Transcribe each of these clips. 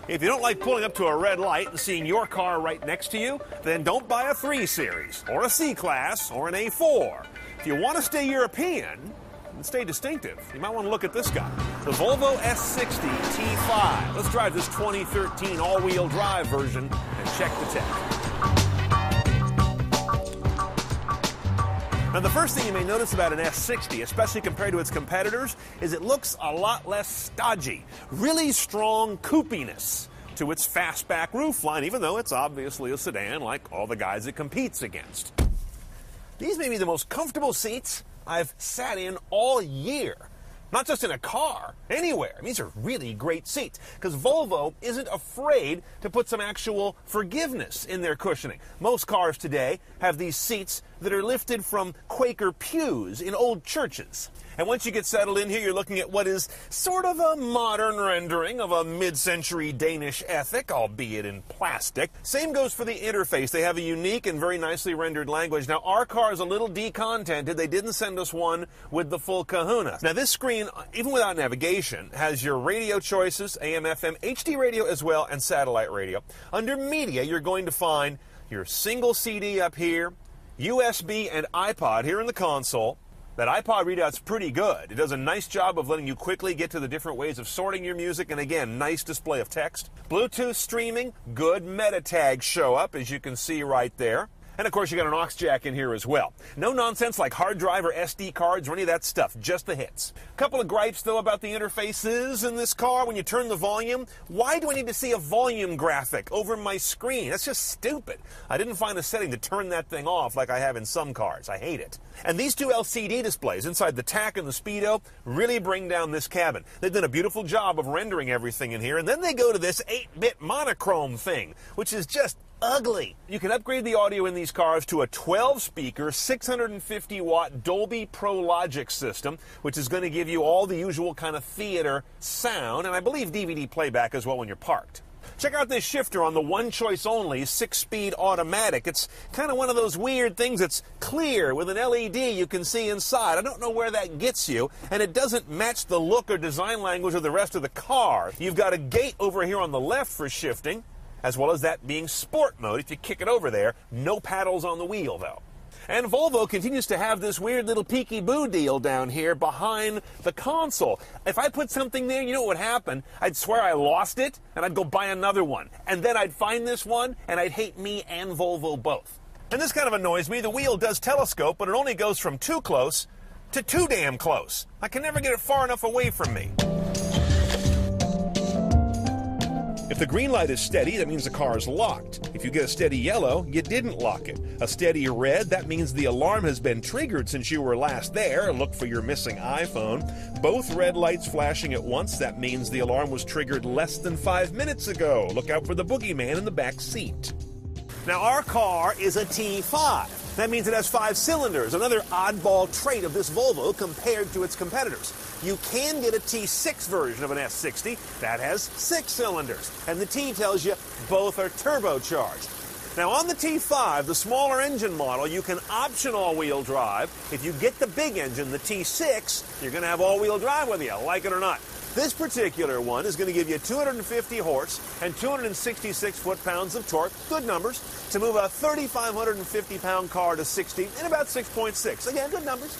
If you don't like pulling up to a red light and seeing your car right next to you, then don't buy a 3 Series, or a C-Class, or an A4. If you want to stay European and stay distinctive, you might want to look at this guy, the Volvo S60 T5. Let's drive this 2013 all-wheel drive version and check the tech. Now, the first thing you may notice about an S60, especially compared to its competitors, is it looks a lot less stodgy. Really strong coupiness to its fastback roofline, even though it's obviously a sedan like all the guys it competes against. These may be the most comfortable seats I've sat in all year. Not just in a car, anywhere. These are really great seats because Volvo isn't afraid to put some actual forgiveness in their cushioning. Most cars today have these seats that are lifted from Quaker pews in old churches. And once you get settled in here, you're looking at what is sort of a modern rendering of a mid-century Danish ethic, albeit in plastic. Same goes for the interface. They have a unique and very nicely rendered language. Now, our car is a little decontented. They didn't send us one with the full kahuna. Now, this screen, even without navigation, has your radio choices, AM, FM, HD radio as well, and satellite radio. Under media, you're going to find your single CD up here, USB and iPod here in the console. That iPod readout's pretty good. It does a nice job of letting you quickly get to the different ways of sorting your music, and again, nice display of text. Bluetooth streaming, good meta tags show up, as you can see right there. And of course, you got an aux jack in here as well. No nonsense like hard drive or SD cards or any of that stuff, just the hits. A couple of gripes, though, about the interfaces in this car. When you turn the volume, why do I need to see a volume graphic over my screen? That's just stupid. I didn't find a setting to turn that thing off like I have in some cars. I hate it. And these two LCD displays inside the TAC and the Speedo really bring down this cabin. They've done a beautiful job of rendering everything in here, and then they go to this 8-bit monochrome thing, which is just ugly. You can upgrade the audio in these cars to a 12-speaker, 650-watt Dolby Pro Logic system, which is going to give you all the usual kind of theater sound, and I believe DVD playback as well when you're parked. Check out this shifter on the one choice only 6-speed automatic. It's kind of one of those weird things that's clear with an LED you can see inside. I don't know where that gets you, and it doesn't match the look or design language of the rest of the car. You've got a gate over here on the left for shifting, as well as that being sport mode if you kick it over there. No paddles on the wheel, though. And Volvo continues to have this weird little peeky-boo deal down here behind the console. If I put something there, you know what would happen? I'd swear I lost it, and I'd go buy another one. And then I'd find this one, and I'd hate me and Volvo both. And this kind of annoys me. The wheel does telescope, but it only goes from too close to too damn close. I can never get it far enough away from me. If the green light is steady, that means the car is locked. If you get a steady yellow, you didn't lock it. A steady red, that means the alarm has been triggered since you were last there. Look for your missing iPhone. Both red lights flashing at once, that means the alarm was triggered less than 5 minutes ago. Look out for the boogeyman in the back seat. Now, our car is a T5. That means it has 5 cylinders, another oddball trait of this Volvo compared to its competitors. You can get a T6 version of an S60 that has 6 cylinders, and the T tells you both are turbocharged. Now, on the T5, the smaller engine model, you can option all-wheel drive. If you get the big engine, the T6, you're going to have all-wheel drive with you, like it or not. This particular one is going to give you 250 horse and 266 foot-pounds of torque, good numbers, to move a 3,550-pound car to 60 in about 6.6. Again, good numbers.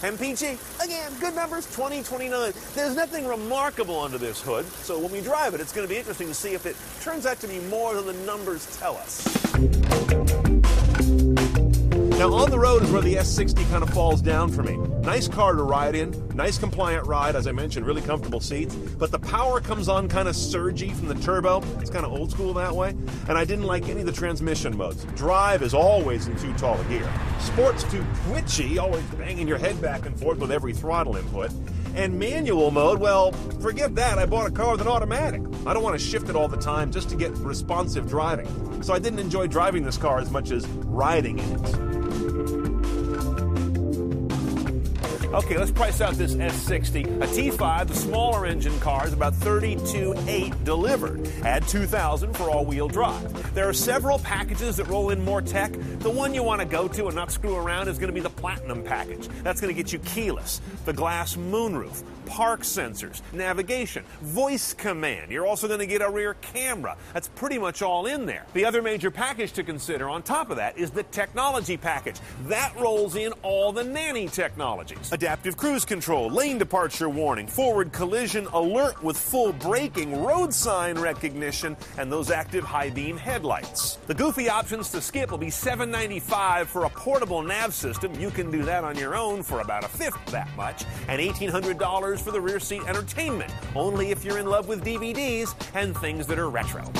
MPG, again, good numbers, 2029. There's nothing remarkable under this hood, so when we drive it, it's going to be interesting to see if it turns out to be more than the numbers tell us. Now, on the road is where the S60 kind of falls down for me. Nice car to ride in, nice compliant ride, as I mentioned, really comfortable seats, but the power comes on kind of surgy from the turbo. It's kind of old school that way, and I didn't like any of the transmission modes. Drive is always in too tall a gear. Sport's too twitchy, always banging your head back and forth with every throttle input. And manual mode, well, forget that. I bought a car with an automatic. I don't want to shift it all the time just to get responsive driving. So I didn't enjoy driving this car as much as riding in it. Okay, let's price out this S60. A T5, the smaller engine car, is about $32,800 delivered. Add $2,000 for all-wheel drive. There are several packages that roll in more tech. The one you want to go to and not screw around is going to be the Platinum package. That's going to get you keyless, the glass moonroof, park sensors, navigation, voice command. You're also going to get a rear camera. That's pretty much all in there. The other major package to consider on top of that is the technology package. That rolls in all the nanny technologies. Adaptive cruise control, lane departure warning, forward collision alert with full braking, road sign recognition, and those active high beam headlights. The goofy options to skip will be $795 for a portable nav system. You can do that on your own for about a fifth that much, and $1,800 for the rear seat entertainment, only if you're in love with DVDs and things that are retro.